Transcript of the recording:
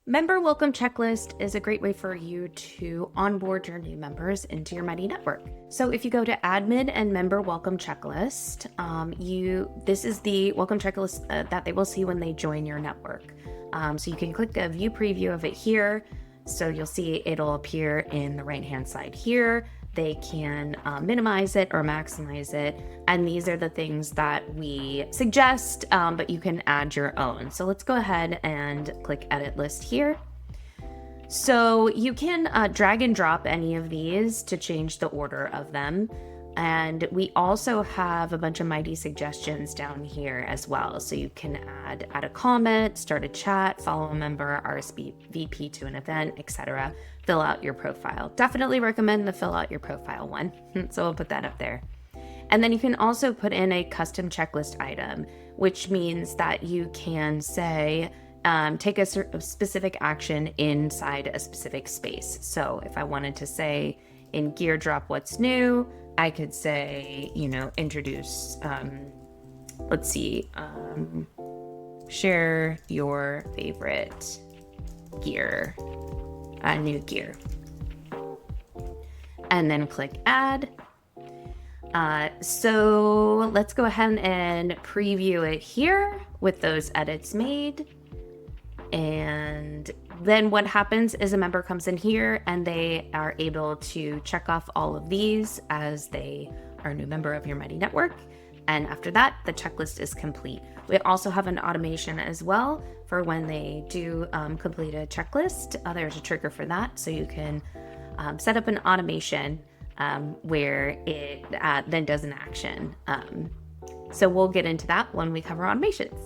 Member welcome checklist is a great way for you to onboard your new members into your Mighty network. So if you go to admin and member welcome checklist, this is the welcome checklist that they will see when they join your network. So you can click a view preview of it here. So you'll see it'll appear in the right-hand side here. They can minimize it or maximize it. And these are the things that we suggest, but you can add your own. So let's go ahead and click edit list here. So you can drag and drop any of these to change the order of them. And we also have a bunch of Mighty suggestions down here as well. So you can add a comment, start a chat, follow a member, RSVP to an event, etc. Fill out your profile. Definitely recommend the fill out your profile one. So we'll put that up there. And then you can also put in a custom checklist item, which means that you can say, take a specific action inside a specific space. So if I wanted to say in gear drop what's new, I could say, introduce, share your favorite gear, new gear. And then click add. So let's go ahead and preview it here with those edits made. And then what happens is a member comes in here and they are able to check off all of these as they are a new member of your Mighty network. And after that, the checklist is complete. We also have an automation as well for when they do complete a checklist. There's a trigger for that. So you can set up an automation where it then does an action. So we'll get into that when we cover automations.